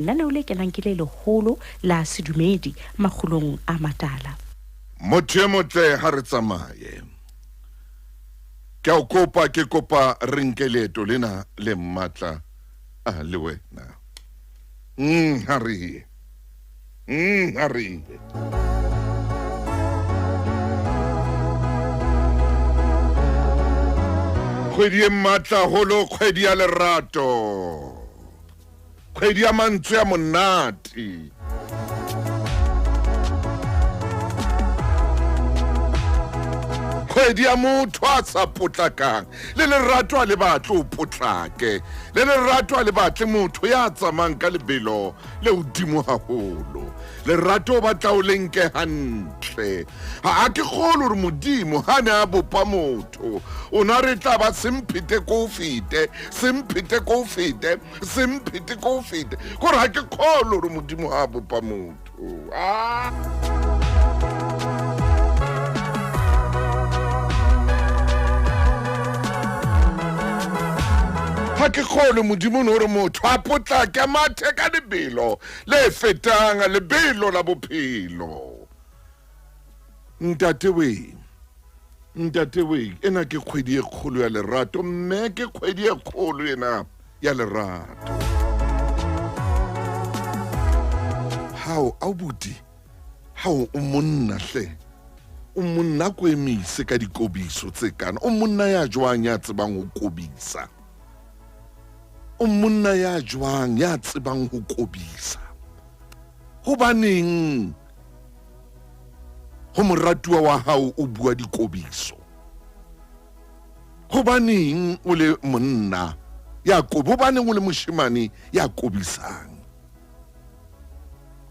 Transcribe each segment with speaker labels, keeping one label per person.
Speaker 1: Lenaneo le kenang ke le leholo la sedumedi makgulong a matala.
Speaker 2: Motho motle ha re tsamaye. Ke o kopa ke kopa re nke leeto lena le mmatla le wena. Hari. Hari. Kgwedi e mmatla holo, kgwedi ya lerato. Kgwedi ya mantswe ya monate. Kgwedi ya motho a sa potlakang. Le lerato a le batle o potlake. Le lerato a le batle motho ya tsamang ka lebelo le hodimo haholo. Lerato o batla o lenke hantle. Ha ke kgolo re modimo ha ne a bopa motho. O na re tla ba semphete ko fete, semphete ko fete, semphete ko fete. Gore ha ke kgolo re modimo ha bopa motho. Ha ke kgolo modimo hore motho a potlake mathe ka lebelo le fetang lebelo la bophelo. Ntate we ena ke kgwedi e kgolo ya lerato, mme ke kgwedi e kgolo ena ya lerato. How abuti how o monna hle o monna ko emise ka dikobiso tse kana o monna ya jwang ya tsebang ho kobisa. O monna ya jwang ya tsebang ho kobisa. Hobaneng ho moratuwa wa hao o bua dikobiso? Hobaneng o le monna ya hobaneng o le moshemane ya kobisang?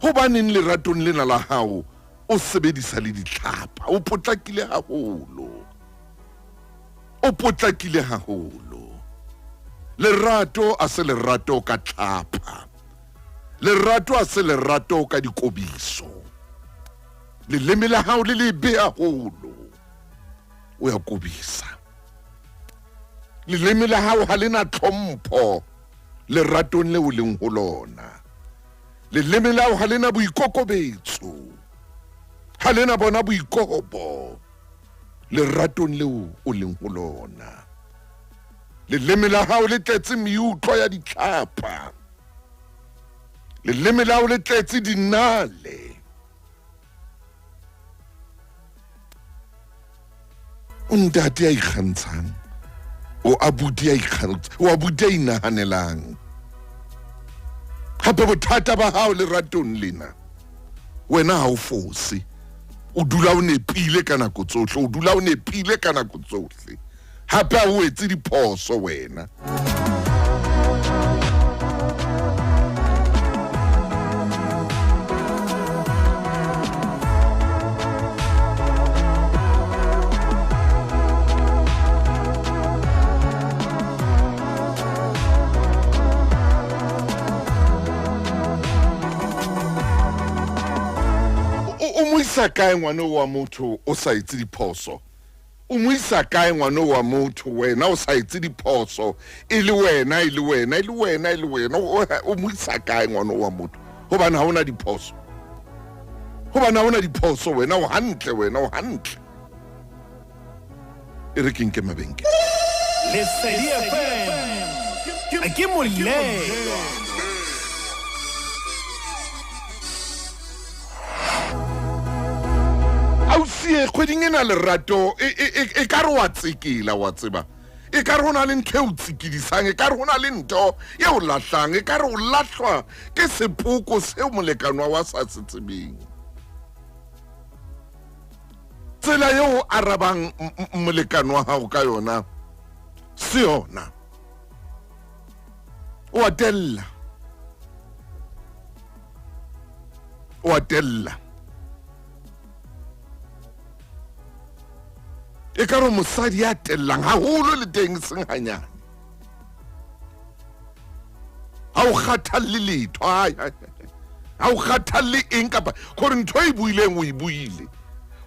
Speaker 2: Hobaneng leratong lena la hao o sebedisa le ditlhapa? O potlakile haholo. O potlakile haholo. Lerato a se lerato ka tlhapa. Lerato a se lerato ka dikobiso. Leleme la hao le lebe haholo. O ya kobisa. Leleme la hao ha lena tlhompho leratong leo leng ho lona. Leleme la hao ha lena boikokobetso. Ha lena bona boikobo leratong leo o leng ho lona. Leleme la hao le tletse meutlo ya ditlhapa. Leleme la hao le tletse dinale. O ntate ya ikgantshang. O abuti ya ikgantshang. O abuti ya inahanelang. Hape bothata ba hao leratong lena. Wena ha o fose. O dula o nepile ka nako tsohle. O dula o nepile ka nako tsohle. Hape a o etse diphoso wena. O mo isa kae ngwana wa motho o sa etse diphoso? O mo isa kae ngwana wa motho wena o sa etse diphoso? E le wena o mo isa kae ngwana wa motho? Hobane ha ona diphoso. Hobane ha ona diphoso wena o hantle wena o hantle. E re ke nke mabenke.
Speaker 3: Lesedi FM. A ke moleng.
Speaker 2: Ausie kgweding ena lerato e ka re wa tsekela wa tseba. E ka re hona le ntho e o tsikidisang, e ka re hona le ntho e o lahlang, e ka re o lahlwa ke sepoko seo molekano wa sa se tsebeng. Tsela eo arabang molekano wa hao ka yona se yona. O atella. E ka re mosadi ya tellang haholo le teng seng hanyane. Ha o kgathalle letho, ha o kgathalle eng kapa gore ntho e buileng o e buile.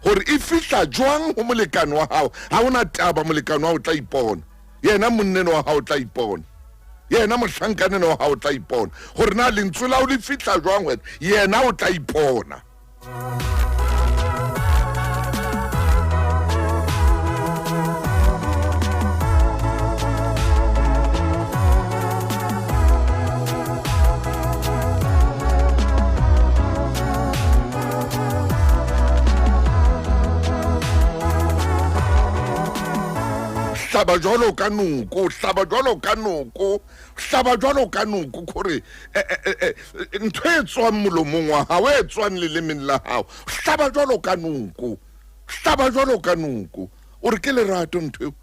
Speaker 2: Gore e fihla jwang ho molekano wa hao, ha ona taba molekano wa hao tla ipona. Yena monneno wa hao tla ipona. yena mohlankane wa hao tla ipona gore na lentswe la o le fitla jwang wena yena o tla ipona. hlaba jwalo ka noko hlaba jwalo ka noko hlaba jwalo ka noko gore ntho e tswang molomong wa hao e tswang lelemeng la hao hlaba jwalo ka noko hlaba jwalo ka noko o re ke lerato ntho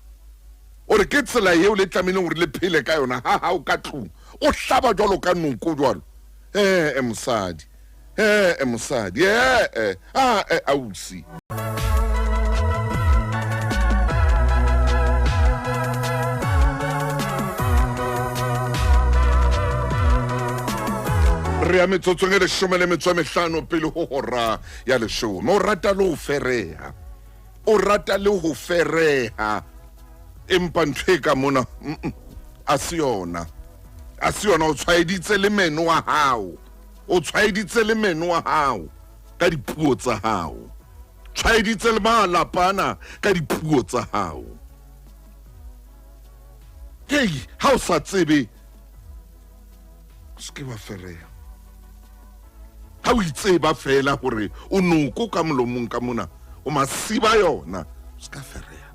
Speaker 2: o re ke tsela eo le tlamehileng gore le phele ka yona ha hao ka tlung o hlaba jwalo ka noko jwalo mosadi mosadi ausi. re ya metsotsong e 15 pele ho hora ya 10 o rata le ho fereha o rata le ho fereha empa ntho e ka mona a se yona o tshwaeditse le meno wa hao o tshwaeditse le meno wa hao ka dipuo tsa hao tshwaeditse le malapana ka dipuo tsa hao. Hey, ha o sa tsebe ske wa fereha ha o itseba fela gore o noko ka molomong ka mona o masiba yona ska fereha.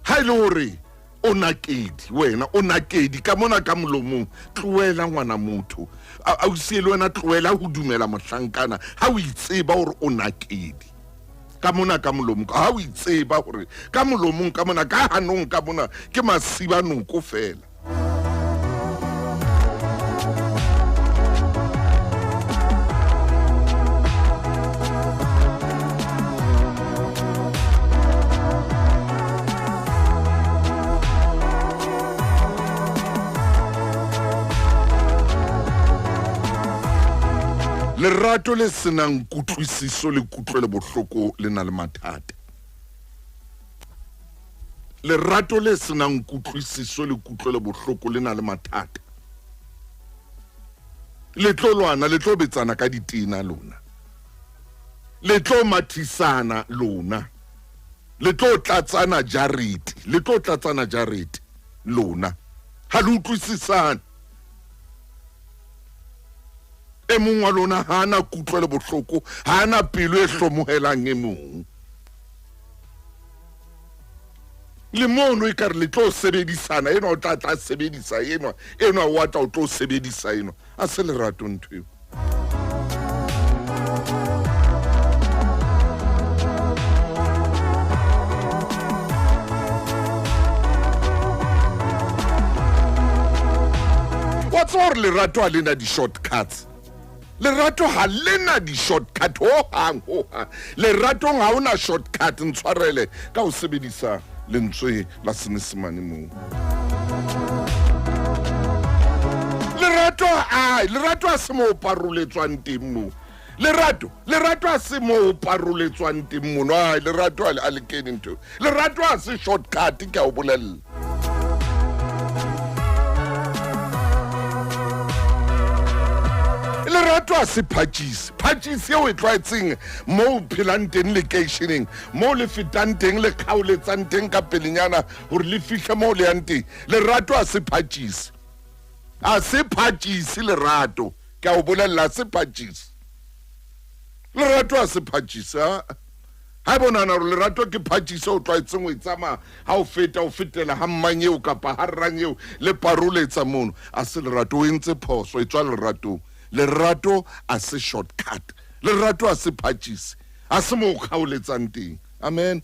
Speaker 2: ha ile hore o nakedi wena o nakedi ka mona ka molomong tloela ngwana motho a o siele wena tloela ho dumela mohlankana ha o itseba hore o nakedi ka mona ka molomong ha o itseba hore ka molomong ka mona ka hanong ka mona ke masiba noko fela. Lerato le senang kutlwisiso le kutlwelo bohloko le na le mathata. Lerato le senang kutlwisiso le kutlwelo bohloko le na le mathata. Le tlo lwana le tlo betsana ka ditina lona. Le tlo mathisana lona. Le tlo tlatsana jarete lona. Ha le utlwisisana. E mong wa lona ha ana kutlwelo bohloko ha ana pelo e hlomohelang e mong. Le mono e kare le tlo sebedisana eno o tla sebedisa eno wa tla o tlo sebedisa eno a se lerato ntho eo. What's all lerato a lena di shortcuts? Lerato ha lena di shortcut ho hang lerato ha una shortcut ntshwarele ka o sebedisa lentswe la Senyesemane mo. Lerato a se mo paroletswang teng mo. Lerato a se mo paroletswang teng mo. Lerato a le kene ntho. Lerato a se shortcut ke a o bolella. Lerato a se phatšise eo e tlwaetseng mo phelang teng lekeisheneng mo le fetang teng le kgaoletsang teng ka pelenyana gore le fihle mo le yang teng. Lerato a se phatšise lerato ke a o bolella se phatšise. Lerato a se phatšise ha bonana gore lerato ke phatšise o tlwaetseng o e tsamaya ha o fetela ha mmang eo kapa ha rrang eo le paroletsa mono a se lerato o entse phoso e tswa leratong. Lerato a se shortcut. Lerato a se phatšise a se mo kgaoletsang teng. Amen.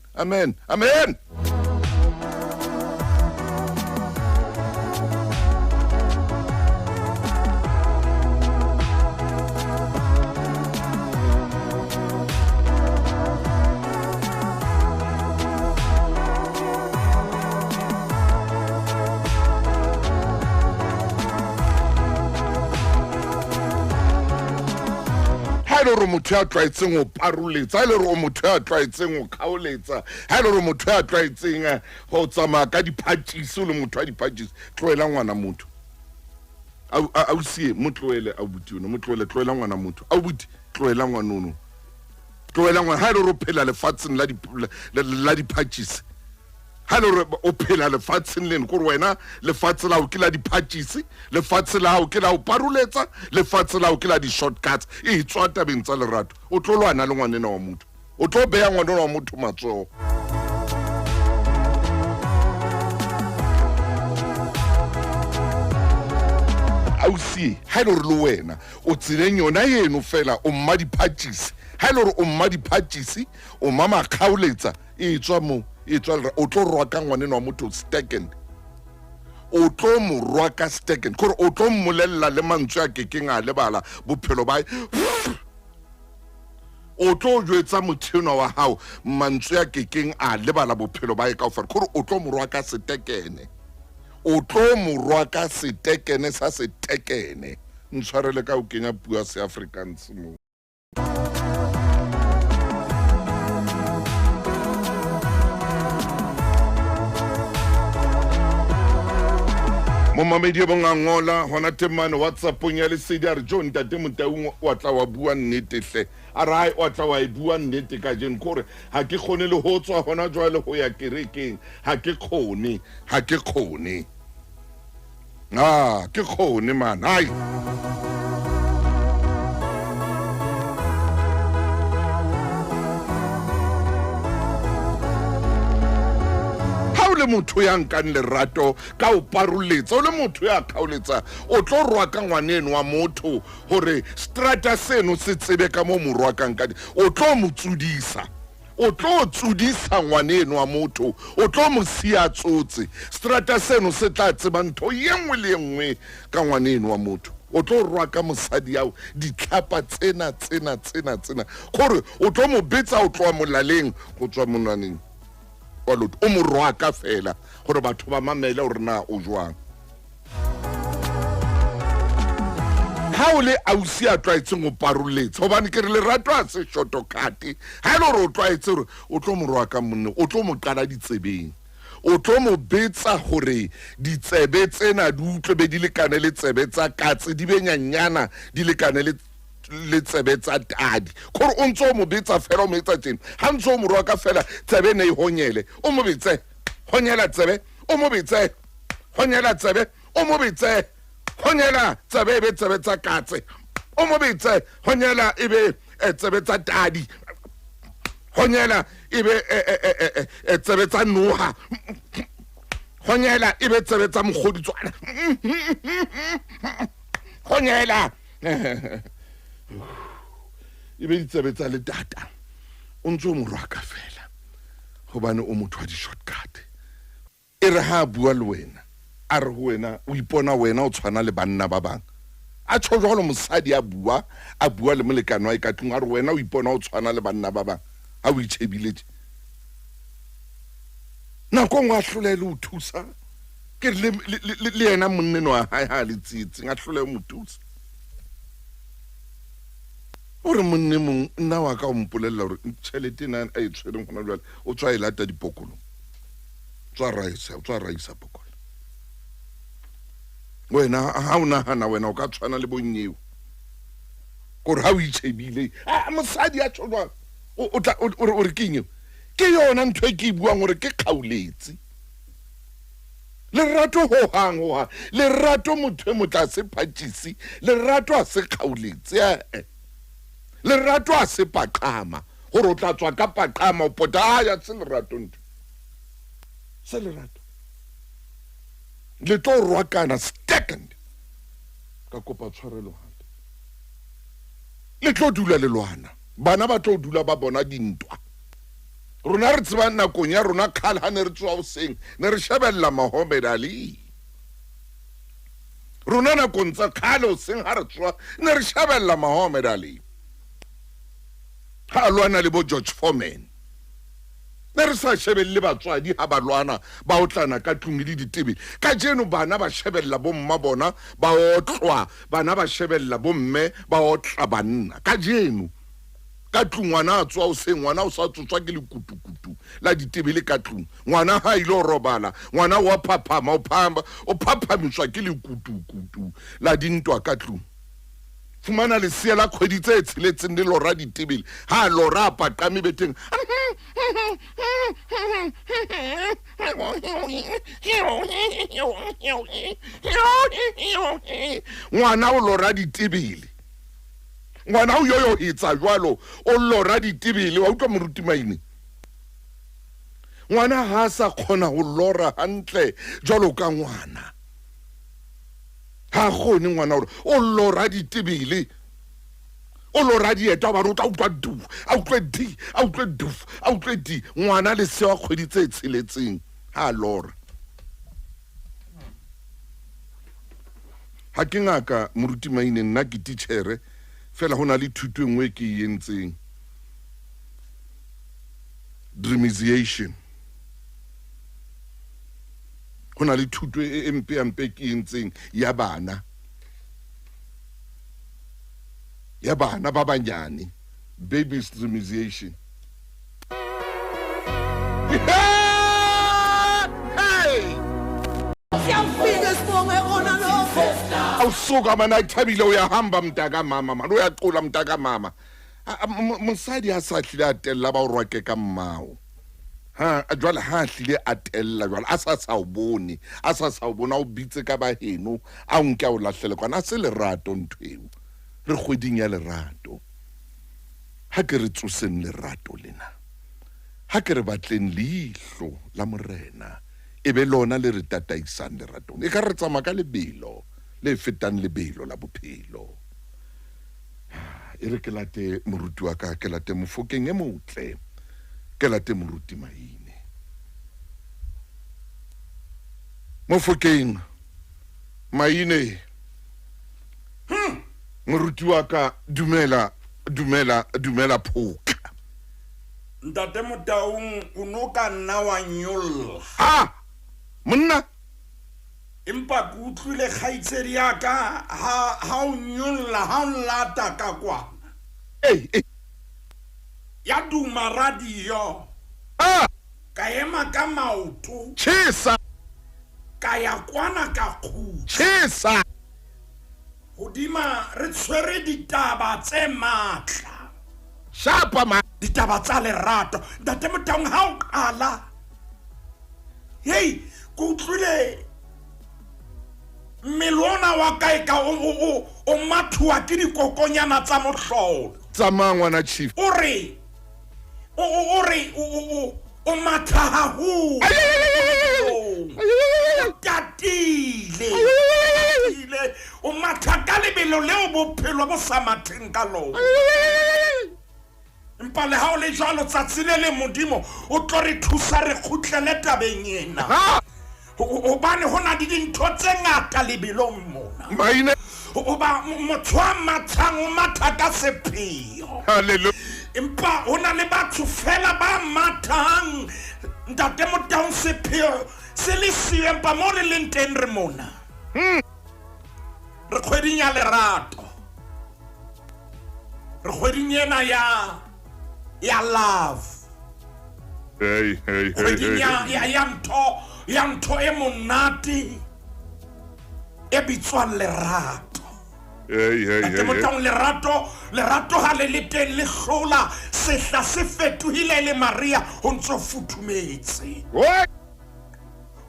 Speaker 2: le re motho ya tlwaetseng go paruletsa ha le re o motho ya tlwaetseng go kgaoletsa ha le re motho ya tlwaetseng go tsamaya ka diphatšisi o le motho wa diphatšisi tloela ngwana motho ausie mo tloele abuti ono mo tloela ngwana motho abuti tloela ngwanono tloela ngwana ha le re o phela lefatsheng la diphatšisi ha le re o phela lefatsheng leno kore wena lefatshe la o ke la diphatšisi lefatshe la o ke la o paruletsa lefatshe la o ke la di-shortcuts e tswa tabeng tsa lerato o tlo lwana le ngwanena wa motho o tlo beya ngwanena wa motho matsogo ausie ha le re le wena o tseleng yona eno fela o mma diphatšisi ha le re o mma diphatšisi o mma makgaoletsa e tswa mo o tlo rwa ka ngwaneno wa motho stekend o tlo mo rwa ka stekend kore o tlo mmolelela le mantswe a kekeng a lebala bophelo ba o tlo jwetsa motheno wa hao mantswe a kekeng a lebala bophelo ba ka ofela kore o tlo mo rwa ka setekene o tlo mo rwa ka setekene sa setekene ntshwarele ka o kenya pua se Afrikaans mo mo mamedi bonga ngola hona temane WhatsApp-ong ya lesedi a re John tate Motaung wa tla wa bua nnete hle a re o tla wa bua nnete ka jeno kore ha ke kgone le ho tswa hona jwale ho ya kerekeng ha ke kgone ke kgone man hai le motho ya nkang lerato ka o paruletsa o le motho ya kgaoletsa o tlo rwa ka ngwaneno wa motho hore strata seno se tsebe ka mo morwa ka nkadi o tlo mo tsudisa o tlo tsudisa ngwaneno wa motho o tlo mo sia tsotse strata seno se tla tseba ntho yengwe le yengwe ka ngwaneno wa motho o tlo rwa ka mosadi yao ditlhapa tsena gore o tlo mo betsa o tloa molaleng go tswa monwaneng o mo rwa ka fela gore batho ba mamele gore na o jwang ha o le ausi a tlwaetseng go paruletsa gobane ke re lerato a se shotokate ha e le gore o tlwaetse gore o tlo mo rwa ka monne o tlo mo qala ditsebeng o tlo mo betsa gore ditsebe tsena di utlwe be di lekane le tsebe tsa katse di be nyanyana di lekane le tsebe tsa tadi gore o ntse o mo betsa fela o mo etsa tjena ha ntse o mo rwa ka fela tsebe ne e honyele o mo betse honyela tsebe o mo betse honyela tsebe o mo betse honyela tsebe be tsebe tsa katse o mo betse honyela ebe tsebe tsa tadi honyela ebe tsebe tsa noha honyela ebe tsebe tsa mogoditswana honyela ebe ditsebe tsa le data o ntse o mo rwa ka fela gobane o motho wa di-shortcut e re ha a bua le wena a re go wena o ipona wena o tshwana le banna ba bang a tsho jalo mosadi a bua le molekano wa e ka tlung a re wena o ipona o tshwana le banna ba bang a o itšhebiletse nako ngwe a tlhole le o thusa ke le yena monneno wa hae ha le tsietseng a tlhole mo thusa ore monne mong nna wa ka o mpolelela gore tšhelete na a e tshwereng gona jwale o tswa e lata dipokolong tswa raisa pokolo wena ha o nagana wena o ka tshwana le bonnyewo gore ha o itšhebile mosadi a tshwanwa o re ke eng ke yona ntho e ke e buang gore ke kgaoletse lerato hohang lerato motho e motla se phatšisi lerato a se kgaoletse lerato a se paqama gore o tla tswa ka paqama o pota ya se lerato ntho se lerato le tlo rwakana second ka kopa tshwarelo gape le tlo dula le lwana bana ba tlo dula ba bona dintwa rona re tseba nakong ya rona kgale ha ne re tswa hoseng ne re shebella Muhammad Ali rona nakong tsa kgale hoseng ha re tswa ne re shebella Muhammad Ali ha lwana le bo George Foreman ne re sa shebelle batswadi ha ba lwana ba otlana ka tlung le ditebele ka jeno bana ba shebella bo mma bona ba otlwa bana ba shebella bo mme ba otla banna ka jeno ka tlung ngwana a tswa o se ngwana o sa tsotswa ke lekutukutu la ditebele ka tlung ngwana ha ile o robala ngwana wa phaphama o phaphamiswa ke lekutukutu la dintwa ka tlung fumana lesea la kgwedi tse tsheletseng le lora ditebele ha lora a paqame beteng ngwana o lora ditebele ngwana o yo hitsa jwalo o lora ditebele wa utlwa moruti maine ngwana ha sa khona ho lora hantle jwalo ka ngwana ha khone ngwana o lora ditebele o lora dieta ba rota utlwa du a utlwe di a utlwe du a utlwe di ngwana le se wa kgwedi tse tsheletseng ha lora ha ke ngaka moruti maine nna ke teacher fela hona le thuto engwe ke yentseng dreamization hona le thuto e mpe ke yentseng ya bana ba banyane baby dreamization awusuka mana ithabile uyahamba mntaka mama manje uyaqula mntaka mama mosadi a sa hlile a tella ba o rwake ka mmao ha jwale ha hlile a tella jwale a sa o bone o bitse ka ba heno a nke a o lahlele kwana se lerato nthweo re kgweding ya lerato ha ke re tsoseng lerato lena ha ke re batleng leihlo la morena e be lona le re tataisang leratong e ka re tsama ka lebelo le fetang lebelo la bophelo e re ke late moruti wa ka ke late Mofokeng e motle ke late moruti Maine Mofokeng Maine moruti wa ka dumela phoka
Speaker 4: ntate Motaung o no ka nna wa nyolla
Speaker 2: ha monna
Speaker 4: empa ke utlwile kgaitsedi ya ka ha o nyolla ha o lata ka kwana ya duma radio ka ema ka maoto
Speaker 2: chesa
Speaker 4: ka ya kwana ka khu
Speaker 2: chesa
Speaker 4: hodima re tshwere ditaba tse matla
Speaker 2: shapa ma
Speaker 4: ditaba tsa lerato ntate Motaung ha o qala hey ku utlwile melona wa kae ka o mathua ke dikokonyana tsa mohlolo
Speaker 2: tsamangwana chief
Speaker 4: o re o matha haholo tatile o matha ka lebelo leo bophelo bo sa matheng ka lona empa le ha o le jwalo tsatsi le modimo o tlo re thusa re kgutlele tabeng ena hobane hona di dintho tse ngata lebelong mona
Speaker 2: Maine
Speaker 4: oba motho a mathang o matha ka sepheo
Speaker 2: hallelujah
Speaker 4: empa hona le batho fela ba mathang ntate Motaung sepheo se le siyo empa mo le leng teng re mona re kgweding ya lerato re kgweding ena ya love
Speaker 2: hey
Speaker 4: kgweding ya ntho e monate e bitswang lerato
Speaker 2: hey
Speaker 4: Motaung lerato ha le teng le hlola sehla se fetohile le Maria ho ntso futhumetse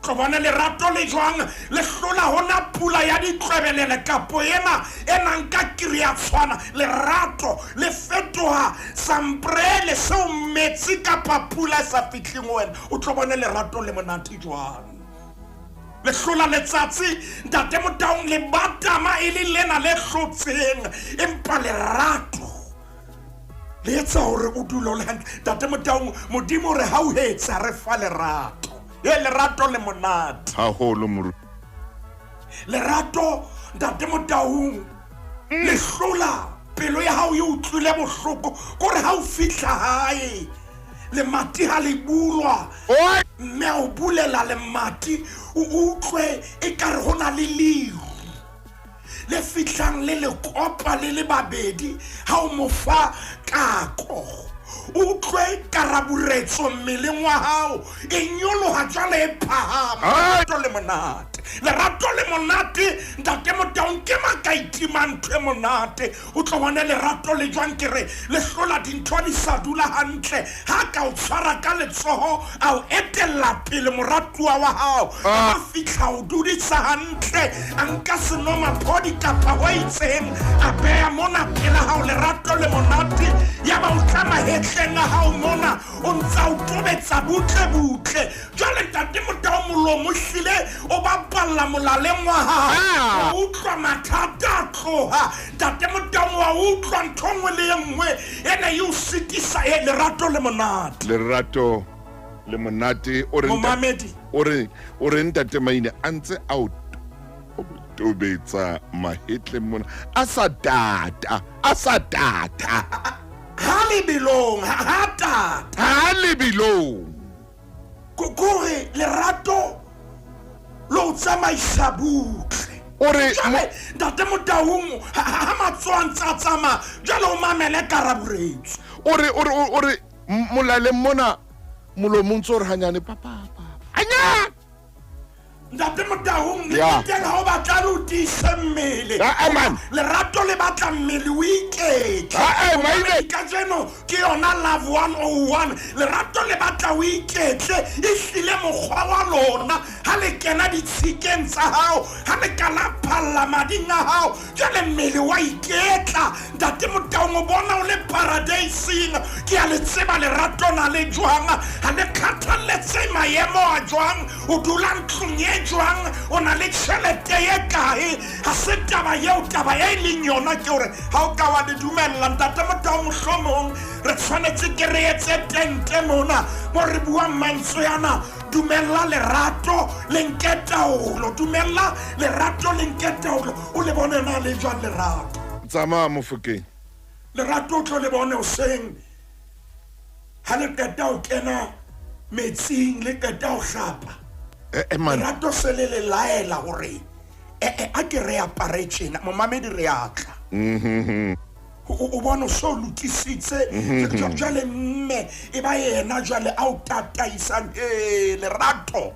Speaker 4: tlo bona lerato le jwang le hlola hona pula ya ditlwebelele kapo ena nka kiria tshwana lerato le fetoha sambrele se o metsi kapa pula sa fitling wena o tlo bona lerato le monate jwang le hlola letsatsi ntate Motaung le batama e le lena le hlotseng empa lerato le etsa hore o dule le ntate Motaung modimo re ha o hetsa re fa lerato lerato le monate
Speaker 2: haholo moru
Speaker 4: lerato ntate Motaung le hlola pelo ya hao e utlwile bohloko gore ha o fihla hae le mati ha le bulwa mme o bulela le mati o utlwe e ka re hona le liru le fitlang le le kopa le le babedi ha o mo fa kako o tlwe karaburetso mmeleng wa hao e nyoloha jwale e phahama lerato le monate ntate Motaung ke makaitima ntho e monate o tlo bona lerato le jwang ke re le hlola dintho di sa dula hantle ha ka o tshwara ka letsoho a o etella pele moratuwa wa hao a fihla o dudisa hantle a nka senomaphodi kapa wa itseng a beha mona pela hao lerato le monate ya ba o tla mahetleng a hao mona o ntsa o tobetsa butle jwale ntate Motaung molomo hlile o ba palla molaleng wa hao o utlwa mathata a tloha ntate Motaung wa utlwa ntho nngwe le nngwe ene e o sitisa lerato le monate momamedi
Speaker 2: o re ntate Maine a ntse a o tobetsa mahetleng mona a sa tata
Speaker 4: ha lebelong kore lerato lo tsamaisa butle
Speaker 2: ore
Speaker 4: ntate Motaung ha matswantsa tsama jalo o mamele karaburetso
Speaker 2: ore molaleng mona molomong tso re hanyane papa anya
Speaker 4: ntate Motaung le teng ha o batla lo tisa mmele lerato le batla mmele o iketle ka jeno ke yona love 101 lerato le batla o iketle e hlile mokgwa wa lona ha le kena ditshikeng tsa hao ha le kana phalla mading a hao jale mmele wa iketla ntate Motaung o bona o le paradising ke a le tseba lerato na le jwang ha le khathalletse maemo a jwang o dula ntlong jwang o na le tšhelete ye kae ha se taba ye leng yona ke gore ha o ka wa le dumella ntate Motaung mohlomong re tshwanetse ke re etse tente mona mo re buang mantswe yana dumella lerato le nketaolo o le bone na le jwang lerato
Speaker 2: tsamaya Mofokeng
Speaker 4: lerato o tlo le bone hoseng ha le keta o kena metsing le keta o hlapa lerato se le laela gore a ke re aparetšena momamedi re atla o bona o so lokisitse jwale mme e ba yena jwale a o tataisang lerato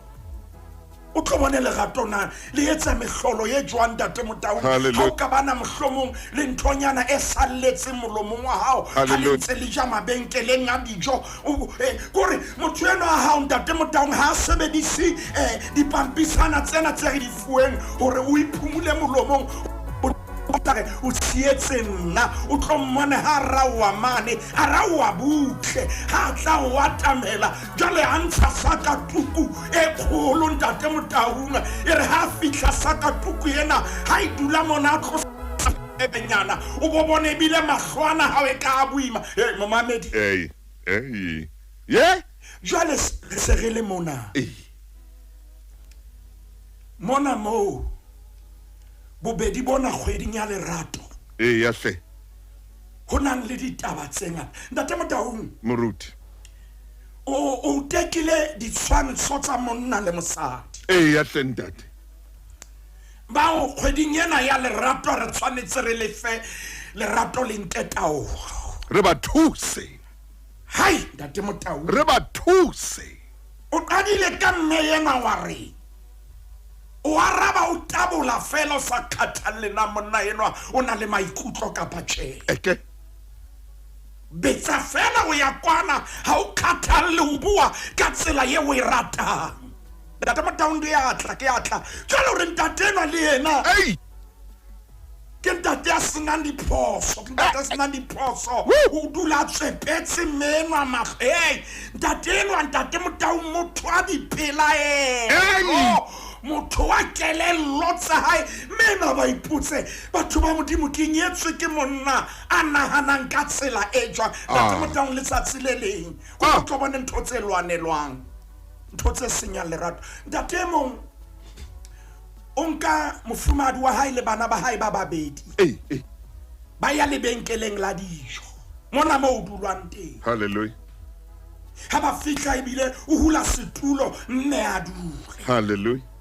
Speaker 4: o tlo bone lerato na le etsa mehlolo ye jwang ntate Motaung ha o ka bana mohlomong le nthonyana e salletse molomong wa hao ha le ntse le ja mabenkeleng a dijo kore motho eno a hao ntate Motaung ha a sebedise dipampisana tsena tse re di fueng gore o iphumule molomong o tsietse nna o tlo mmone ha rawa mane a rawa butle ha tla o atamela jale a ntsha saka tuku e kgolo ntate Motaung e re ha fihla saka tuku ena ha e dula mona tlo ebenyana o bo bone bile mahlwana ha e ka boima momamedi jale se re le mona mo bobedi bona kgweding ya lerato
Speaker 2: ya hle
Speaker 4: ho nang le ditaba tse ngata ntate Motaung
Speaker 2: moruti
Speaker 4: o tekile ditshwantsho tsa monna le mosadi
Speaker 2: ya hle ntate
Speaker 4: ba o kgweding ena ya lerato re tshwanetse re lefe lerato le nketaolo
Speaker 2: re ba thuse
Speaker 4: hai ntate Motaung
Speaker 2: re ba thuse
Speaker 4: o qadile ka mme yena wa re o araba o tabola fela sa khathalle na monna enwa o na le maikutlo ka patšhe betsa fela o ya kwana ha o khathalle o bua ka tsela ye o e ratang ntate Motaung ke atla jalo re ntate enwa le yena ke ntate a senang diphoso o dula tsepetse menwa ntate enwa ntate Motaung motho a dipela motho wa kelello tsa hae mena ba iputse batho ba modimo ke nyetswe ke monna a nahanang ka tsela e jwang ntate Motaung letsatsi le leng go tlo bona ntho tse lwanelwang ntho tse senyang lerato ntate mong o nka mofumadi wa hae le bana ba hae ba babedi ba ya lebenkeleng la dijo mona mo o dulwang teng
Speaker 2: hallelujah
Speaker 4: ha ba fihla ebile o hula setulo mme a dule
Speaker 2: hallelujah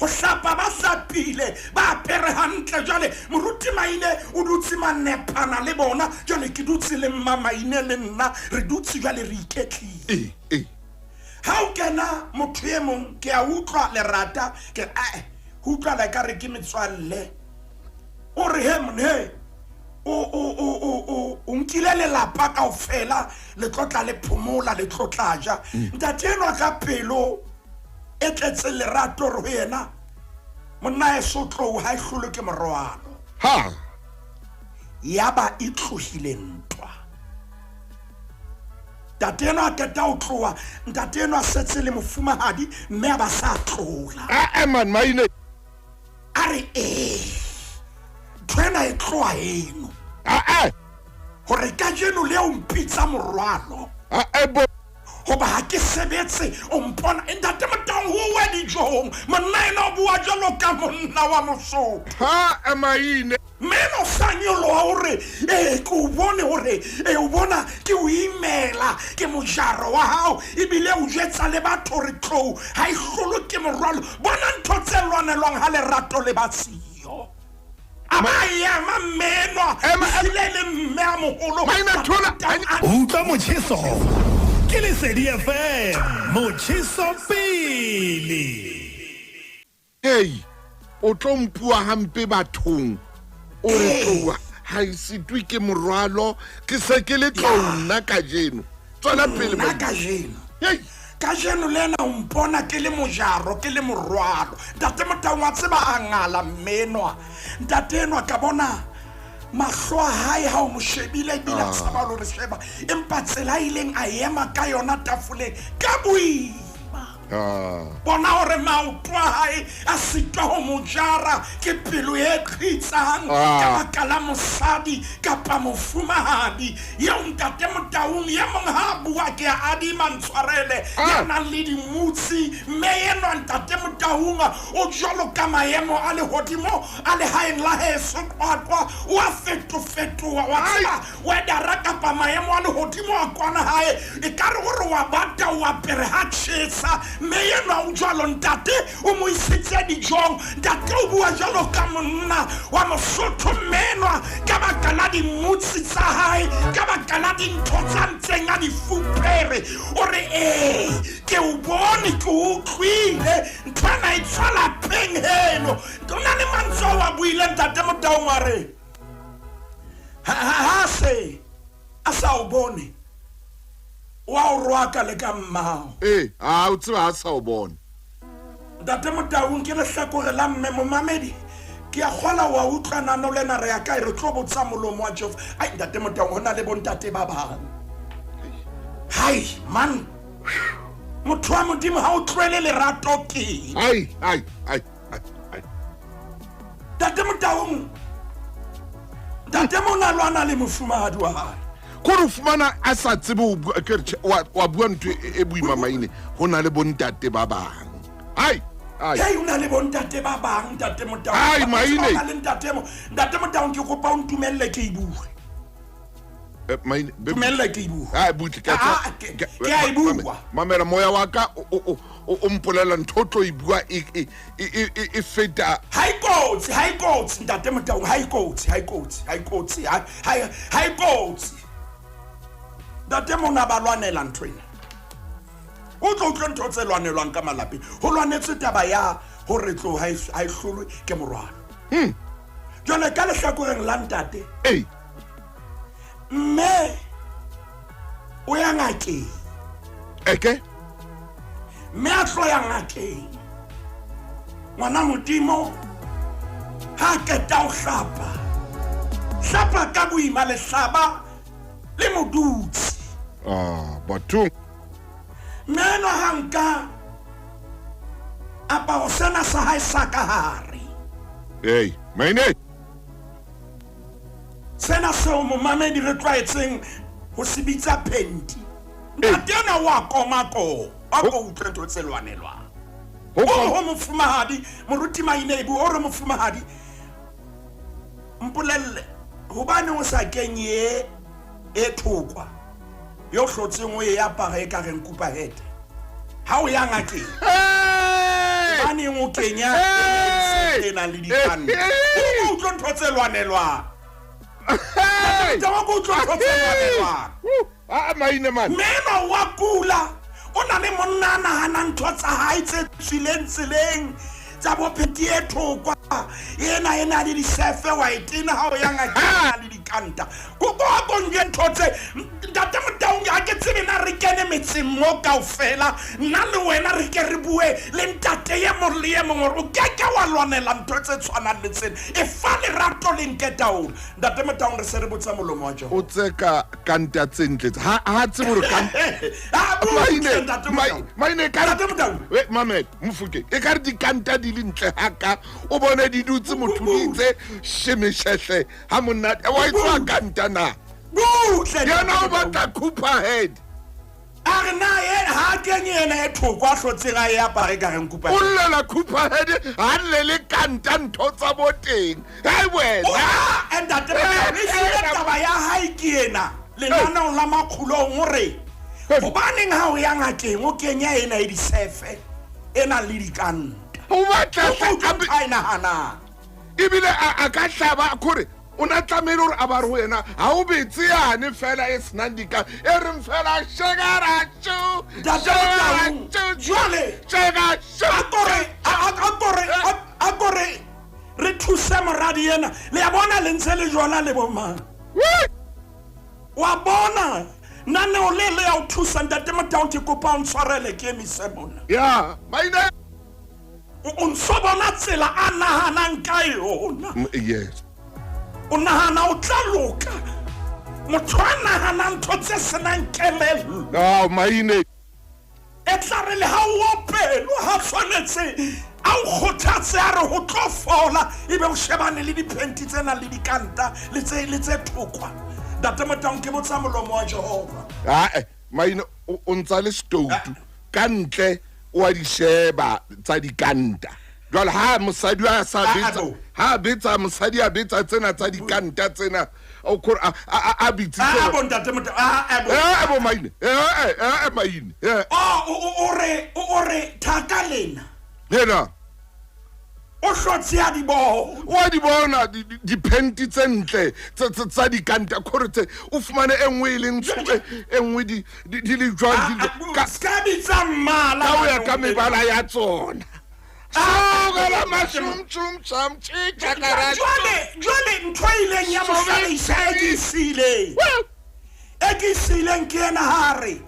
Speaker 4: go hlapa ba hlapile ba apere hantle jale moruti maine o dutse manepana le bona jale ke dutse le Maine le nna re dutse jale re iketlile ha o kena motho e mong ke a utlwa lerata ke utlwa la ka re ke metswalle o re he mone o nkile le lapa kaofela le tlotla le phomola le tlotla ja ntatenwa ka pelo e tletse lerato re ho yena monna e sotlo ha ihlolo ke morwalo
Speaker 2: ha
Speaker 4: yaba e tlohile ntwa ntatenwa ke ta o tloa ntatenwa setse le mofumahadi mme ba sa tlola
Speaker 2: man Maine
Speaker 4: are twena e tloa eno gore ka jeno le o mpitsa morwalo
Speaker 2: bo
Speaker 4: goba ha ke sebetse o mpona ntate motang ho wa dijong monna ena o bua jalo ka monna wa Mosotho
Speaker 2: Maine
Speaker 4: meno sanyolo hore ke o bone hore o bona ke o imela ke mojaro wa hao ibile o jetsa le batho re tlou ha ihlolo ke morwalo bona ntho tse lwanelwang ha lerato le batsiyo amaya mameno silele mme a moholo
Speaker 2: Maine thola
Speaker 3: Utlwa motjheso ke Lesedi FM motjheso pele
Speaker 2: hey o tlo mpua hampe bathong o re tloa ha isitwe ke morwalo ke se ke le tlonna ka jeno tsona pele
Speaker 4: na ka jeno lena o mpona ke le mojaro ke le morwalo ntate motang wa tseba a ngala mmenwa ntate enwa ka bona mahlo a hae ha o mo shebile bila tsaba lo re sheba empa tsela ileng a ema ka yona tafoleng ka bona hore maoto a hae a sitwa ho mojara ke pelo e qhitsang ka baka la mosadi kapa mofumahadi ya ntate motaung ya mong ha bua ke a adima ntshwarele ya nang le dimutsi mme yena ntate motaung o jwalo ka maemo a lehodimo a le haeng la heso kwatwa wa fetofetoa wa tseba wa dara kapa maemo a lehodimo a kwana hae e ka re gore wa bata wa pere ha tshesa mme yena o jwalo ntate o mo isitse dijong ntate o bua jwalo ka monna wa Mosotho menwa ka baka la dimutsi tsa hae ka baka la dintho tsa ntseng a di fupere o re ke o bone ke o tlwile nthwana e tswala peng heno tona le mantswe wa buile ntate motaung wa re ha se a sa o bone wa o rwaka le ka mmao
Speaker 2: o tseba ha sa o bona
Speaker 4: ntate motaung ke le hlakore la mme momamedi ke a kgola wa utlwana no lena re ya ka re tlo botsa molomo wa Jehova ai ntate motaung hona le bontate ba bang hai man motho wa modimo ha o tlwele lerato ke
Speaker 2: ai
Speaker 4: ntate motaung ntate mona lwana le mofumahadi wa hae
Speaker 2: ko re fumana a sa tsebe wa bua ntho e boima Maine ho na le bontate ba bang
Speaker 4: Hey, una le bontate ba bang ntate motaung
Speaker 2: ai Maine
Speaker 4: ntate motaung ke kopa o ntumelle ke ibue
Speaker 2: Maine
Speaker 4: tumelle ke ibue
Speaker 2: buti
Speaker 4: ke a ibua
Speaker 2: mamela moya wa ka o mpolela ntho tlo ibua e feta
Speaker 4: hai kotsi ntate motaung hai kotsi ntate mona ba lwanela nthwena o tlo ntho tse lwanelwang ka malapeng ho lwanetse taba ya hore tlo ha e hlolwe ke morwalo jole ka lehlakoreng la ntate mme o ya ngakeng mme a tlo ya ngakeng ngwana modimo ha keta o hlapa ka boima lehlaba le modutsi
Speaker 2: bathong
Speaker 4: meno hanka apa o sena sa hae sa ka hare
Speaker 2: Maine
Speaker 4: sena seo momamedi re tlwaetseng ho se bitsa phenti ntatena wa komako a go utlwe ntho tse lwanelwang ho mofumahadi moruti Maine o re mofumahadi mpolelle hobane o sa kenye e thokwa yo hlotseng o e apara e ka reng kupa hete ha o ya ngakeng Hobaneng o kenya ena le dikanta o tlo nthotse lwanelwa go tlo nthotse lwanelwa
Speaker 2: Maine man
Speaker 4: mena wa kula o na le monna nahana ntho tsa hae tse tsileng tsa bopheti e thokwa ena le disefe wa itina ha o ya ngakana le dikanta go nge nthotse ntate Motaung a ke tsebe na re kene metseng mo kaofela nna le wena re ke re bue le ntate ye mongwe le ye mongwe o ke wa lwanela ntho tse tshwanang le tsena e fa lerato le nke taolo ntate Motaung re se re botsa molomo wa Jehova
Speaker 2: o tseka kanta tsentle ha tsebo re Maine ka
Speaker 4: ntate Motaung
Speaker 2: mamet Mofokeng e ka re dikanta di le ntle haka o bone di dutse motho ditse shemesheshe ha monate wa itswa kanta na yana o batla Cooper head
Speaker 4: a na ye ha kenyena e thokwa hlotse ga ya pare ka reng Cooper
Speaker 2: o lela Cooper head ha le kanta ntho tsa boteng hai wena
Speaker 4: and that taba ya hai ke ena le nana la makgulong hore hobaneng ha o ya ngakeng o kenya ena e disefe ena le dikanta
Speaker 2: o batla
Speaker 4: hana
Speaker 2: ibile a ka hlaba kore o na tlamele hore a ba re ho yena ha o betse yane fela e senang dika e reng fela shegaracho
Speaker 4: jwale akore re thuse moradi ena le ya bona le ntse le jona le bomang wa bona nane o le ya o thusa ntate Motaung ke kopa o ntshwarele ke emise bona
Speaker 2: ya Maine
Speaker 4: o nsobona tsela a nahanang ka yona
Speaker 2: yes
Speaker 4: o nahana o tla loka motho a nahana ntho tse senang kelello
Speaker 2: Maine
Speaker 4: e tla re le ha o pelo ha tshwanetse a o kgothatse a re ho tlo fola ebe o shebane le dipenti tsena le dikanta le tse thokwa ntate Motaung ke botsa molomo wa Jehova
Speaker 2: Maine o ntsa le stoutu ka ntle wa di sheba tsa dikanta jwale ha mosadi a sa betsa ha betsa mosadi a betsa tsena tsa dikanta tsena o khore a bitse
Speaker 4: bo ntate Motaung
Speaker 2: bo Maine Maine
Speaker 4: o re thaka lena
Speaker 2: hela
Speaker 4: o hlotse ya di bona
Speaker 2: wa di bona dipenti tse ntle tsa dikanta khore tse o fumane engwe le ntshwe engwe di le jwang
Speaker 4: ka ska bitsa mmala
Speaker 2: ka o ya ka mebala ya tsona gala mashum chum cham chicha kara
Speaker 4: jwale ntho ileng ya mohlahisa e ke sileng ke ena hare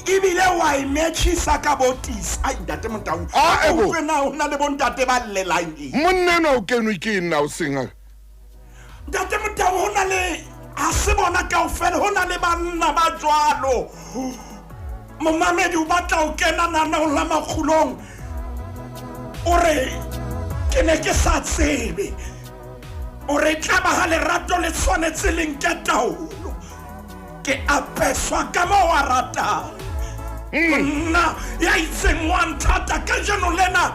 Speaker 4: ibile wa imetshisa ka botis ai ntate Motaung o tsena o na le bontate ba llelang
Speaker 2: monna no kenwe ke nna o senga
Speaker 4: ntate Motaung ho na le a se bona kaofela ho na le banna ba jwalo momamedi o batla o kena nana o la makgulong ore ke ne ke sa tsebe ore tla ba ha lerato le tshwanetse le nke taolo ke apeswa ka mo wa rata nna ya itseng wa nthata ka jeno lena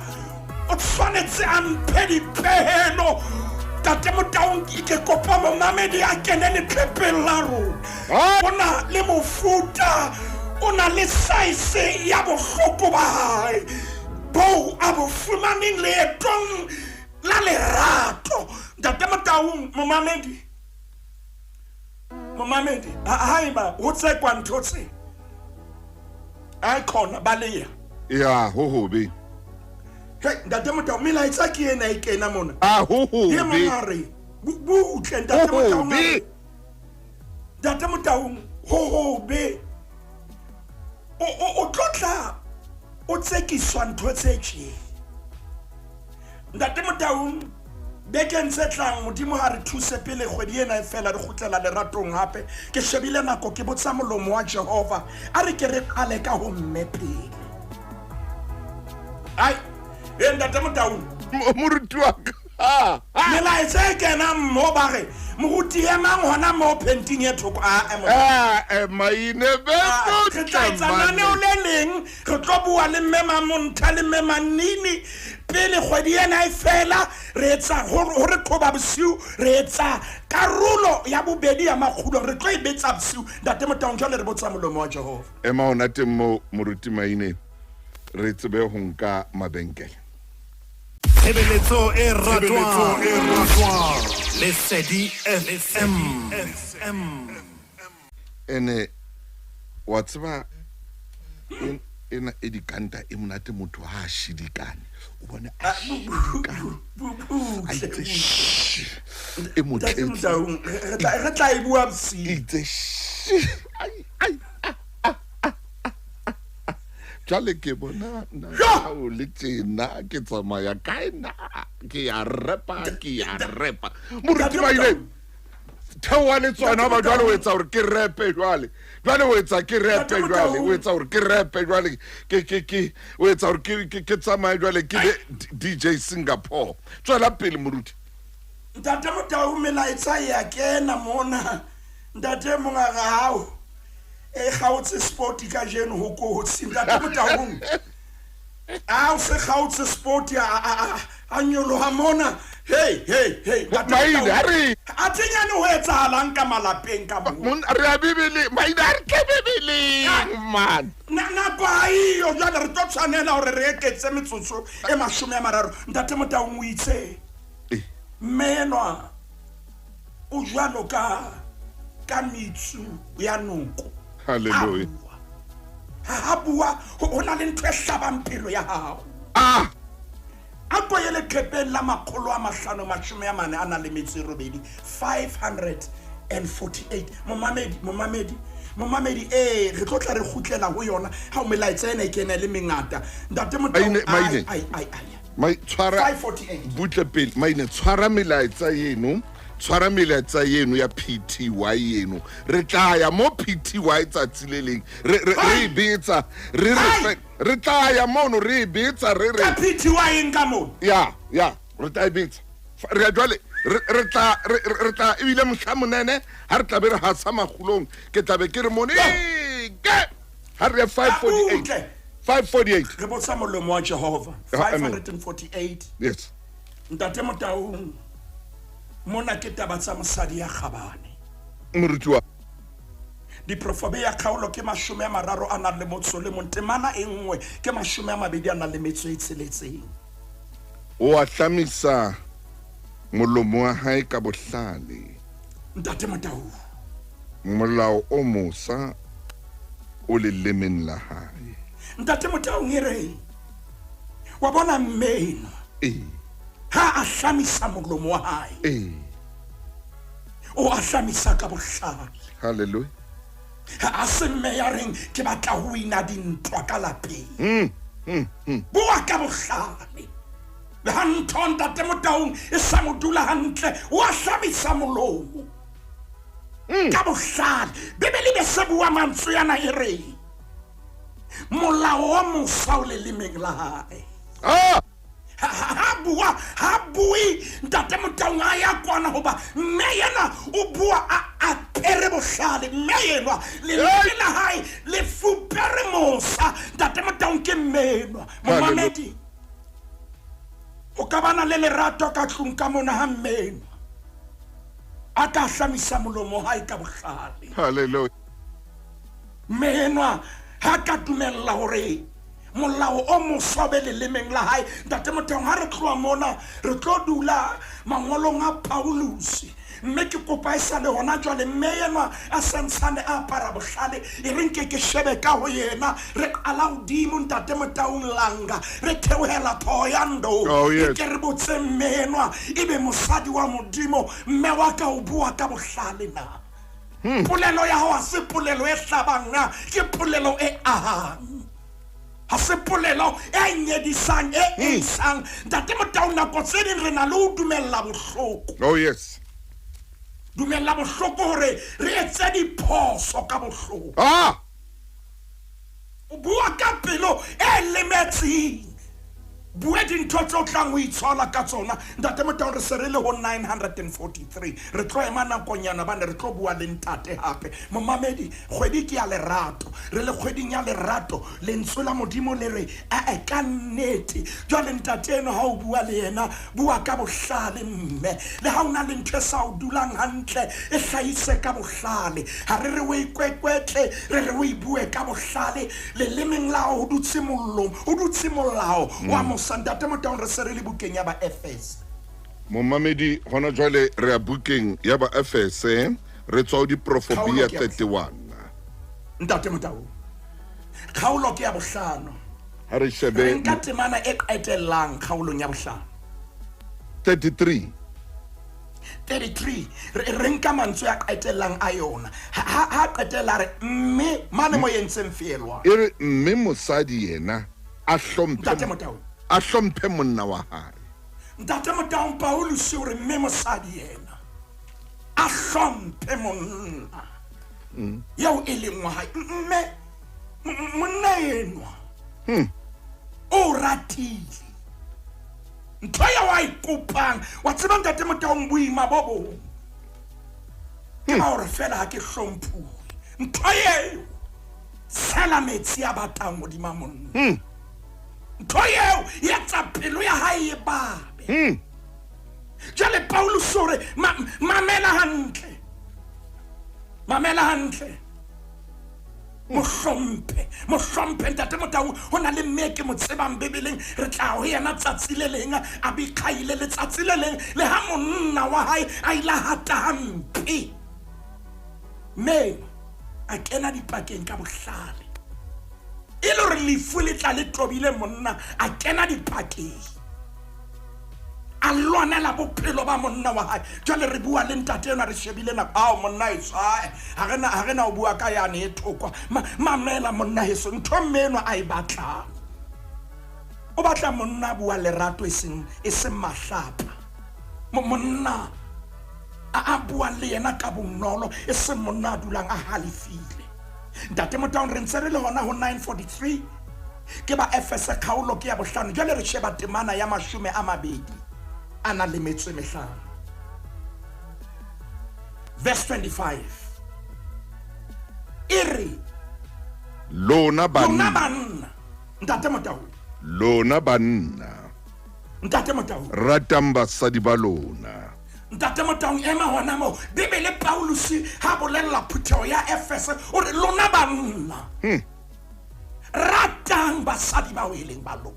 Speaker 4: o tshwanetse a mphe dipehelo tate Motaung ke kopa momamedi a kene letlhepeng la rona o na le mofuta o na le size ya bohloko ba hae bo a bo fumaneng leetong la lerato tate Motaung momamedi haeba o tsekwa ntho tse a khona baleya
Speaker 2: ya ho hobe
Speaker 4: ntate Motaung melaetsa ke ena e kena mona
Speaker 2: ho hobe
Speaker 4: ye mangare butle ntate Motaung ho hobe o tlotla o tsekiswa ntho tse tje ntate Motaung bekeng tse tlang modimo ha re thuse pele kgwedi ena e fela re khutlela leratong hape ke shebile nako ke botsa molomo wa Jehova a re ke re qale ka ho mmepele ai ntate Motaung
Speaker 2: moruti wa ka
Speaker 4: melaetsa e kena mo ba re moruti ya mang hona mo painting e thoko
Speaker 2: Maine be
Speaker 4: re tla itsanane o le leng re tlo bua le mmema Montha le mmema Nini pele kgwedi ena e fela re etsa hore qoba bosiu re etsa karolo ya bobedi ya makgulo re tlo ibetsa bosiu ntate Motaung jwale re botsa molomo wa Jehova
Speaker 2: ema ona temo moruti Maine re tsebe ho nka mabenkele
Speaker 3: Tshebeletso e ratwang Lesedi FM.
Speaker 2: ene wa tseba ena e dikanta e monate motho ha a shidikane o bone a shidikane a itse e motletse
Speaker 4: re tla e bua bsi
Speaker 2: itse jale ke bona na o le tsena ke tsamaya kae na ke ya repa moruti ba ile thewa le tsona ba jwale o etsa hore ke repe jwale o etsa ke repe jwale o etsa hore ke repe jwale ke o etsa hore ke tsamaya jwale ke DJ Singapore tswela pele moruti
Speaker 4: ntate Motau melaetsa ya kena mona ntate monga gao e gautse sport ka jeno ho kotsi ntate Motau a o se gautse sport a nyolo ha mona hey
Speaker 2: maile ari
Speaker 4: atinyane ho etsahalang ka malapeng ka mo
Speaker 2: mon re a bibele maile ari ke bibele man
Speaker 4: na bai o ja re to tshwanela hore re eketse metsotso e 30 ntate Motau o itse menwa o jwalo ka mitsu ya noko
Speaker 2: hallelujah
Speaker 4: ha bua ho na le ntwe hlabang pelo ya hao a go yele khepeng la makgolo a mahlano mashome ya mane ana le metsi robedi 548 momamedi re tlotla re khutlela ho yona ha o melaetsa ena e kena le mengata ntate Motau
Speaker 2: mai tshwara
Speaker 4: 548
Speaker 2: butle pele maine tshwara melaetsa yenu ya PTY yenu re tla ya mo PTY tsatsi le leng re bitsa re tla ya mono re bitsa re
Speaker 4: PTY nka mo
Speaker 2: ya re tla bitsa re jwale re tla ebile mohlamonene ha re tla be re ha sa magulong ke tla be ke re mone ke ha re 548
Speaker 4: re botsa molomo wa Jehova 548
Speaker 2: yes
Speaker 4: ntate Motau mona ke taba tsa mosadi ya Khabane
Speaker 2: moruti wa
Speaker 4: diprofobe ya khaolo ke 30 a na le motso le montemana e nngwe ke 20 a na le metso e tsheletseng
Speaker 2: o a hlamisa molomo wa hae ka bohlale
Speaker 4: ntate Motau
Speaker 2: molao o mosa o le lemeng la hae
Speaker 4: ntate Motau ngere wa bona mmeno ha a hlamisa molomo wa hae o a hlamisa ka bohlale
Speaker 2: hallelujah
Speaker 4: a se mme ya reng ke batla ho ina dintwa ka lapeng bua ka bohlale le ha ntho ntate Motau e sa mo dula hantle o a hlamisa molomo ka bohlale bebele be se bua mantswe yana e reng molao wa mosa o le lemeng la hae ha bui ntate Motau a ya kwana hoba mme yena o bua a pere bohlale mme yena le la hae le fupere mosa ntate Motau ke mmenwa momamedi o ka bana le lerato ka tlung ka mona ha mmenwa a ka hlamisa molomo hae ka bohlale
Speaker 2: hallelujah
Speaker 4: mmenwa ha ka dumella hore molao o mosobe le lemeng la hae ntate Motau ha re tloa mona re tlo dula mangolong a Paulus mme ke kopa isa le hona jwale mme yena a sentshane a para bohlale e reng ke shebe ka ho yena re ala udimo ntate Motau langa re theohela thoyando ke re botse mme yena ibe mosadi wa modimo mme wa ka o bua ka bohlale na polelo ya ho se polelo e hlabang na ke polelo e ahang ha se polelo e nyedisang e isang ntate Motau na ko tse ding re na le ho dumella bohloko
Speaker 2: yes
Speaker 4: dumella bohloko hore re etse diphoso ka bohloko o bua ka pelo e lemetseng bua dintho tse o tlang ho itshola ka tsona ntate Motau re se re le ho 943 re tlo ema nakonyana bane re tlo bua le ntate hape momamedi kgwedi ke ya lerato re le kgweding ya lerato lentswe la modimo le re a ka nnete jwale ntate eno ha o bua le yena bua ka bohlale mme le ha una le ntwe sa o dulang hantle e hlahise ka bohlale ha re re o ikwekwetle re re o ibue ka bohlale le lemeng la o dutse mollo o dutse molao wa bosa ntate Motaung re se re le bukeng ya ba Efese.
Speaker 2: Momamedi hona jwale re a bukeng ya ba Efese re tswa di Profobia 31.
Speaker 4: Ntate Motaung. Kgaolo ke ya bohlano.
Speaker 2: Ha re shebe
Speaker 4: nka temana e qetellang kgaolong ya bohlano.
Speaker 2: 33
Speaker 4: re nka mantswe ya qetellang a yona ha qetela re mme mane mo yentseng fielwa
Speaker 2: e re mme mosadi yena a
Speaker 4: Ntate Motaung.
Speaker 2: hlomphe monna wa hae.
Speaker 4: Ntate Motaung Paulus o re mme mosadi yena a hlomphe monna yeo e leng wa hae mme monna enwa o ratile ntho ya wa ikopang wa tseba ntate Motaung boima bo bong ke ba hore fela ha ke hlomphuwe ntho eo sela metsi a batang modima monna ntho eo ya tsa pelo ya hae e babe jale Paulus o re mamela hantle mohlomphe ntate Motaung ho na le mme ke mo tsebang bebeleng re tla ho yena tsatsi le leng a bikhaile le tsatsi le leng le ha monna wa hae a ila hata hampe mme a kena dipakeng ka bohlale e le re lefu le tla le tobile monna a kena dipakeng a lwanela bophelo ba monna wa hae jwale re bua le ntate ena re shebile na monna e tsae ha rena o bua ka yane e thokwa mamela monna heso ntho mmeno a e batlang o batla monna bua lerato e seng mahlapa monna a bua le yena ka bonolo e seng monna a dulang a halefile ntate Motaung re ntse re le hona ho 943 ke ba Efese kgaolo ke ya bohlano jwale re sheba temana ya 20 ana le metswe mehlano verse 25 iri
Speaker 2: lona banna
Speaker 4: ntate Motaung
Speaker 2: ratang basadi ba lona
Speaker 4: ntate Motaung ema hona mo Bibele Paulus ha bolella phutheho ya Efese o re lona banna ratang basadi ba weleng ba lona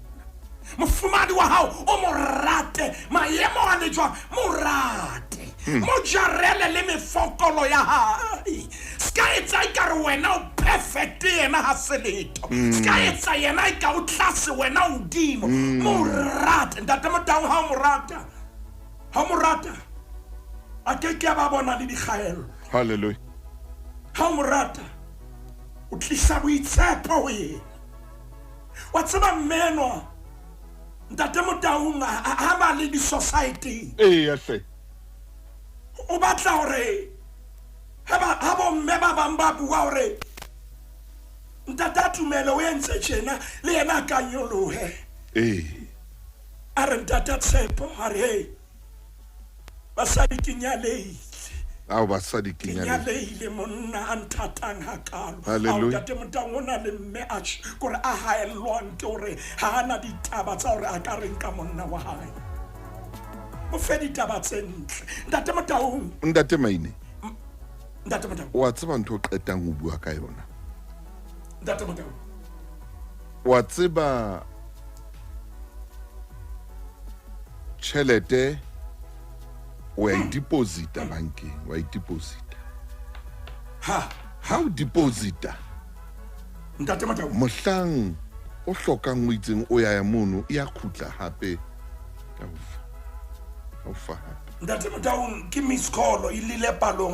Speaker 4: mofumadi wa hao o mo rate maemo a le jwang mo rate mo jarele le mefokolo ya hae ska etsa ikare wena o perfect yena ha se letho ska etsa yena ika o tlase wena o dimo mo rate ntate Motaung ha mo rata a ke ba bona le dikgaelo
Speaker 2: hallelujah
Speaker 4: ha mo rata o tlisa boitshepo ho yena wa tseba mmeno ntate Motaung ha ba le di society
Speaker 2: yes
Speaker 4: o batla hore ha bo mme ba bang ba bua hore ntate Tumelo o entse tjena le yena ka nyolohe a re ntate Tshepo a re basadi kinyaleile
Speaker 2: basadi
Speaker 4: kinyaleile monna a nthatang hakalo
Speaker 2: hallelujah
Speaker 4: ntate Motaung ona le mme a kore a haellwang ke hore ha ana ditaba tsa hore a ka reng ka monna wa hae o fe ditaba tse ntle ntate Motaung
Speaker 2: ntate Maine
Speaker 4: ntate Motaung
Speaker 2: wa tseba ntho qetang ho bua ka yona
Speaker 4: ntate Motaung
Speaker 2: wa tseba tjhelete o ya deposita bankeng wa deposita
Speaker 4: ha
Speaker 2: o deposita
Speaker 4: ntate Motaung
Speaker 2: mohlang o hlokang o itseng o ya mono e ya khutla hape ka o fa
Speaker 4: ntate Motaung ke miss call ilile palong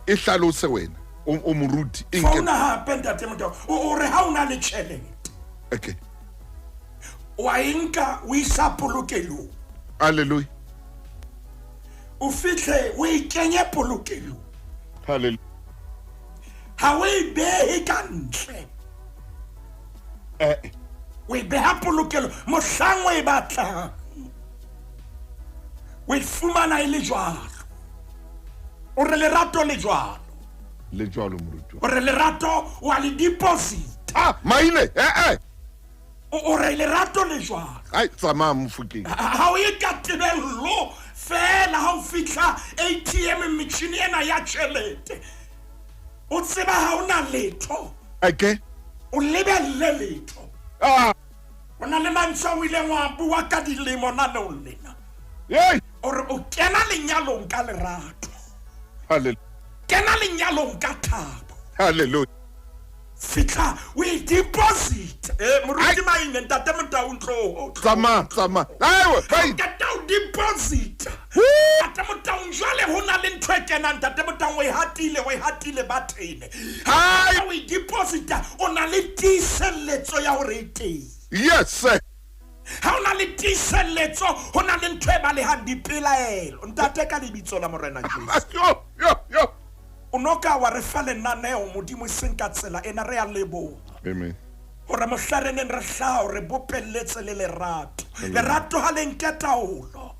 Speaker 2: e hlalose wena o moruti
Speaker 4: phone hape ntate Motaung o re ha una le tjhelete
Speaker 2: okay
Speaker 4: wa inka o isa polokelo
Speaker 2: hallelujah
Speaker 4: o fihle o ikenye polokelo
Speaker 2: hallelujah
Speaker 4: ha o e behe ka ntle o e beha polokelo mohlang o e batlang o e fumana e le jwalo o re lerato le jwalo
Speaker 2: moruti
Speaker 4: o re lerato wa le deposit
Speaker 2: Maine
Speaker 4: o re lerato le jwalo
Speaker 2: ai tsamaya mofukeng
Speaker 4: ha o e ka tebello fela ha o fihla ATM machine ena ya tjhelete o tseba ha ona letho
Speaker 2: okay
Speaker 4: o lebelle letho o na le mantsha o ile wa bua ka dilemo na le o lena
Speaker 2: Yey!
Speaker 4: ore o kena lenyalong ka lerato
Speaker 2: Hallelujah.
Speaker 4: kena lenyalong ka thabo
Speaker 2: Hallelujah.
Speaker 4: fitla we deposit moruti maine ntate Motaung tlo
Speaker 2: Tsama. Aiwe, hey!
Speaker 4: ntate o deposit ntate Motaung jwale ho na le ntho e kenang ntate Motaung o e hatile bathene ha we deposit o na le tiiselletso ya hore e teng.
Speaker 2: Yes, sir.
Speaker 4: Ha ona le tiiselletso ho na le ntho e balehang dipelaelo ntate ka lebitso la Morena Jesu
Speaker 2: Yo.
Speaker 4: unoka wa re fa lenaneo modimo seng ka tsela ena re a leboha
Speaker 2: Amen.
Speaker 4: hore mohlarenen re hlao re bopelletse le lerato ha le nke taolo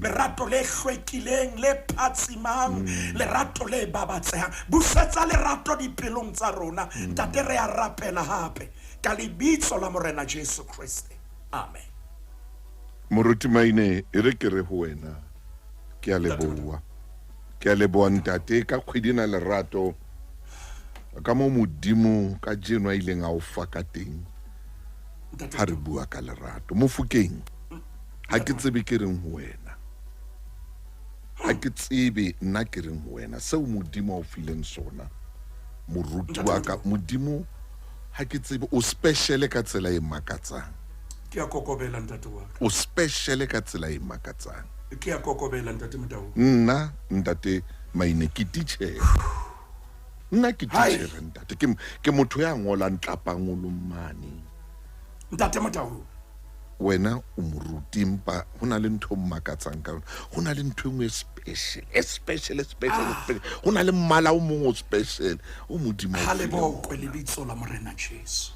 Speaker 4: lerato le hlwekileng le phatsimang lerato le babatsehang busetsa lerato dipelong tsa rona ntate re a rapela hape ka lebitso la Morena Jesu Kriste amen.
Speaker 2: Moruti maine e re ke re ho wena ke a leboha. Ke a leboha ntate ka kgwedina lerato ka mo modimo ka jeno a ileng a o fa ka teng ha re bua ka lerato Mofokeng ha ke tsebe ke reng ho wena ha ke tsebe nna ke reng ho wena seo modimo o fileng sona moruti wa ka modimo ha ke tsebe o special ka tsela e makatsang
Speaker 4: ke a kokobela ntate wa ka
Speaker 2: o special ka tsela e makatsang
Speaker 4: ke a kokobela ntate Motaung
Speaker 2: nna ntate maine ke teacher ntate ke motho ya ngolang tlapangolo mane
Speaker 4: ntate Motaung
Speaker 2: wena o moruti mpa hona le ntho mmakatsang ka hona le ntho engwe special hona le mmala o mongwe special o modimo
Speaker 4: halebo ko lebitso la Morena Jesu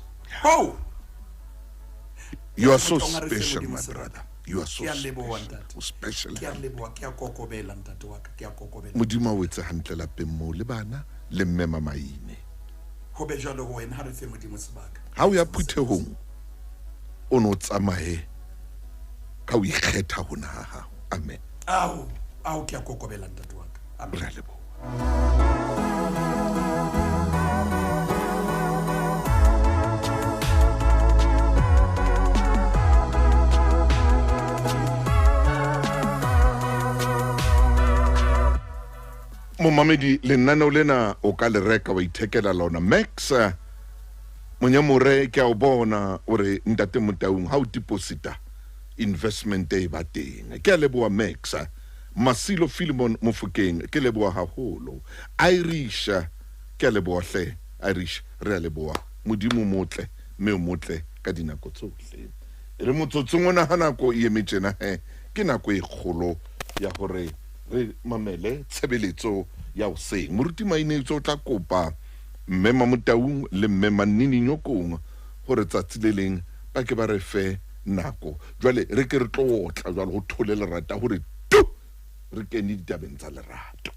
Speaker 2: you are so special my brother. You are so special. Modimo o etse hantle lapeng mo le bana le mme Maine. Ha o ya Phuthehong o no tsamaye ka o ikgetha hona ha hao. Amen.
Speaker 4: Ao ke a kokobela ntate wa ka. Amen.
Speaker 2: Momamedi lenaneo lena o ka le reka wa ithekela lona Max monyamore ke a o bona ore ntate Motaung ha o deposita investment e ba teng ke a leboa Max Masilo Philemon Mofokeng ke leboa haholo Irish ke a leboa hle Irish re a leboa modimo motle me motle ka dinako tsohle re motsotsong ona hana ko e emetjena ke nako e kgolo ya hore re mamele tshebeletso ya o seng moruti maine tso tla kopa mme Motaung le mme Manini Nyokong hore tsatsi le leng ba ke ba re fe nako jwale re ke re tlotla jwale ho thole lerata hore tu re ke ni ditabeng tsa lerato